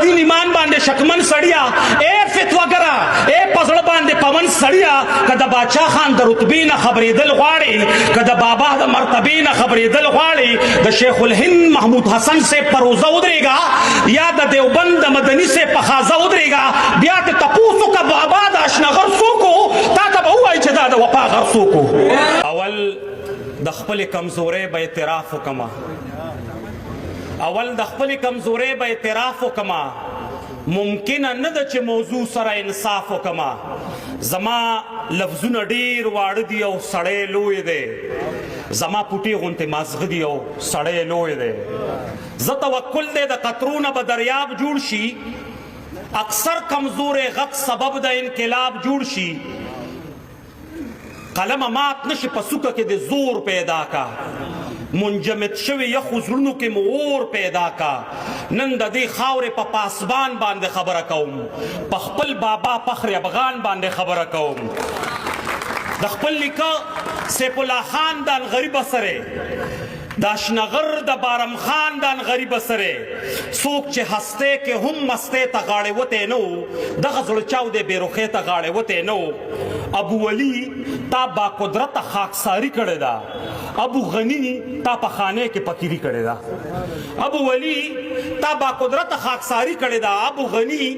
دین ایمان باندې شکمن سړیا اے فتواګرا اے پزړ باندې پون سړیا کده باچا خان د رتبې نه خبرېدل غواړي کده بابا د مرتبې نه خبرېدل غواړي د شیخ الهند محمود حسن سے پروزه ودرېګا یا د دیوبند د مدني سے پخازه ودرېګا بیا ته تپوسو کا بابا د اشنغر سوکو تا ته به وایي چې دا د وفا غر سوکو اول د خپل کمزورۍ به اعتراف وکما اول د خپل کمزورۍ به اعتراف وکما ممکن نه ده چې موضوع سره انصاف وکما زما لفظونه ډیر واړه دي او سړی لوی دی زما پوټي غونته مازغه دی او سړی لوی دی زه توکل دی د قطرونه به دریاب جوړ شي اکثر کمزور غږ سبب د انقلاب جوړ شي قلم مات نشي په سوکه کې د زور پیدا کا منجمد شوی یخو زړونو کې مور پیدا کا نن د دې خاورې په پاسبان باندې خبره کوم په خپل بابا فخر افغان باندې خبره کوم د خپل لیکه سیف الله خاندان غریب سره د اشنغر د بارم خاندان غریب سره څوک چې هسته کې هم مسته ته غاړې وته نو دغه زړه چاو دې بیروخې ته غاړې وته نو ابو ولی تا با قدرت خاکساری کړی دا ابو غنی تا په خانه کې فقیری کړی دا ابو ولی تا با قدرت خاکساری کړی دا ابو غنی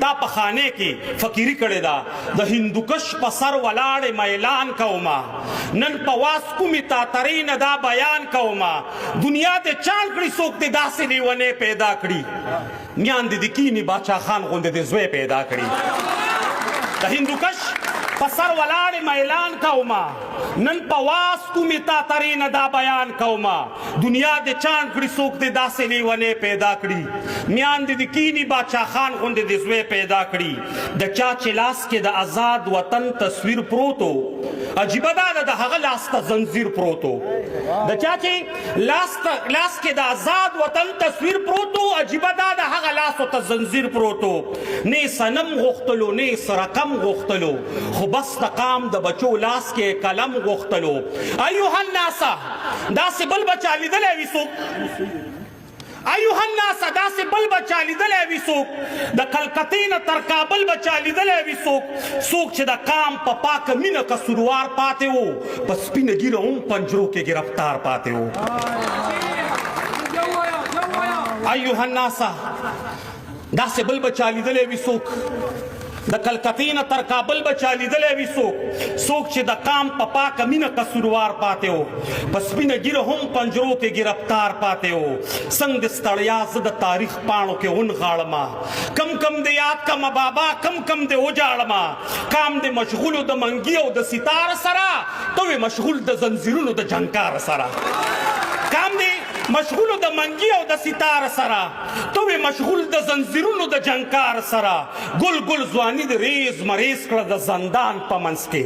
تا په خانه کې فقیری کړی دا د هندوکش په سر ولاړ اعلان کوما نن په واس کومي تا ترین دا بیان کوما دنیا ته چال کړي څوک دې داسې لیونه پیدا کړي میان دې کینی باچا خان غوندې دې زوی پیدا کړي د هندوکش په سر ولاړ اعلان کوما نن په واس کومي تا ترین دا بیان کوما دنیا دې چاند کړي څوک دې داسې لیونه پیدا کړي میان دې کینی باچا خان غوندې دې زوی پیدا کړي د چا چې لاس کې د آزاد وطن تصویر پروتو عجیبه دا د هغه لاس ته زنجیر پروتو د چا چې لاس کې د آزاد وطن تصویر پروتو عجیبه دا د هغه لاس ته زنجیر پروتو نه سنم غختلو نه سرقم غختلو خو بس تقام د بچو لاس کې قلم غختلو ایوه الناس داسې بل بچا لیدلی وي څوک ایوه الناس داسې بل بچا لیدلی وي څوک د کلکتې نه تر کابل بچا لیدلی وي څوک چې د قام په پاکه مینه قصوروار پاتې و په سپینه ګیره هم پنجرو کې گرفتار پاتې و ایوه الناس داسې بل بچا لیدلی وي څوک د کلکتې نه تر کابل بچا لیدلی وي څوک چې د قام په پاکه مینه قصوروار پاتې و په سپینه ګیره هم پنجرو کې گرفتار پاتې و څنګ د ستړیا زه د تاریخ پاڼو کې ونغاړمه کم د یاد کمه بابا کم د وجاړمه کام د مشغولو د منګي او د ستار سره تو مشغول د زنځیرونو د جنکار سره کام دی مشغول د منګي او د ستار سره تو مشغول د زنځیرونو د جنکار سره ګل ځواني د ریز مریض کړه د زندان په منځ کې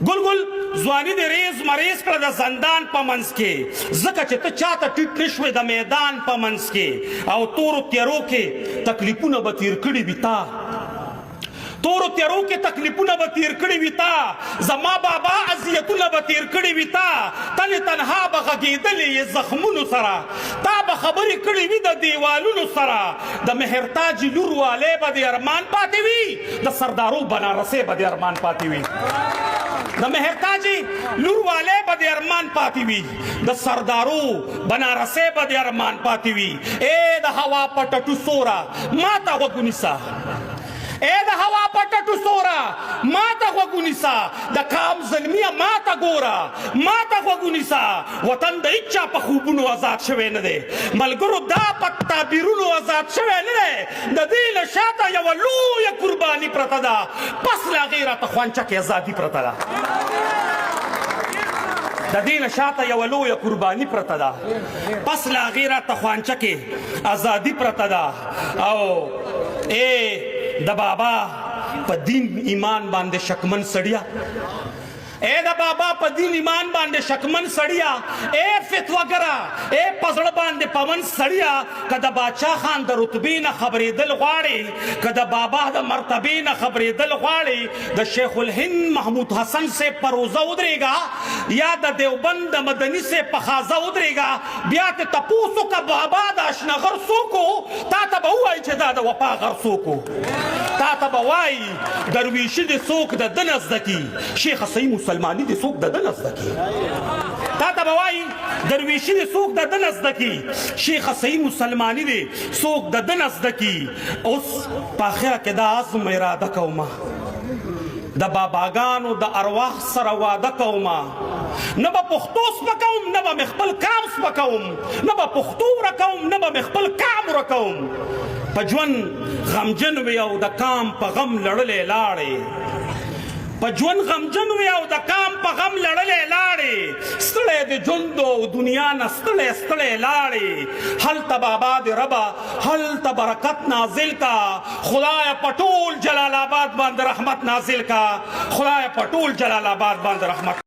ګل ځواني د ریز مریض کړه د زندان په منځ کې ځکه چې ته چاته ټیټ نشوې د میدان په منځ کې او تورو تیارو کې تکلیفونه به تیر کړي وي تا تورو تیارو کې تکلیفونه به تیر کړي وي تا زما بابا اذیتونه به تیر کړي وي تا تنها به غږېدلې یې زخمونو سره تا به خبرې کړي وي د دیوالونو سره د مهرتاج لور والی به د ارمان پاتې وي د سردارو بنارسۍ به د ارمان پاتې وي د مهرتاج لور والی به د ارمان پاتې وي د سردارو بنارسۍ به د ارمان پاتې وي ای د هوا په ټټو سوره ما ته غوږ ونیسه اے د هوا په ټټو سوره ما ته غوږ ونیسه د قام زلمیه ما ته ګوره ما ته غوږ ونیسه وطن د هیچا په خوبونو آزاد شوی نه دی ملګرو دا په تعبیرونو آزاد شوی نه دی د دې نه شاته یوه لویه قرباني پرته ده پس له هغې راته خوانچه کې ازادي پرته ده د دې نه شاته یوه لویه قرباني پرته ده پس له هغې راته خوانچه کې ازادي پرته ده او د بابا په دین ایمان باندې شکمن سړیا ए दा बाबा په دین ایمان باندې شکمن سړیا اے فتواګرا اے پزړ باندې پون سړیا کدا باچا خان د رتبې نه خبرېدل غواړي کدا بابا د مرتبې نه خبرېدل غواړي د شیخ الهند محمود حسن سے پروزه ودرېګا یا د دیوبند مدني سے پخازه ودرېګا بیا ته تپوسو کا بابا د اشنغر سوکو تا ته به وایي چې دا د وفا غر سوکو تا ته به وایي درویشي د څوک د دنس دکی شیخ صحیح مسلمانی د څوک د دنس دکی تا ته به وایي درویشي د څوک د دنس دکی شیخ صحیح مسلمانی د څوک د دنس دکی اوس په اخره کې دا عزم اراده کومه د باباګانو د ارواح سره واده کومه نه به پښتو سپکوم نه به خپل کام سپکوم نه به پښتو ورکوم نه به خپل کام ورکوم په ژوند غمجن وي او د کام په غم لړلې لاړې په ژوند غمجن وي او د کام په غم لړلې لاړې ستړی د ژوند او دنیا نه ستړی ستړی لاړې هلته بابا د ربه هلته برکت نازل کا خدای په ټول جلال آباد باندې رحمت نازل کا خدای په ټول جلال آباد باندې رحمت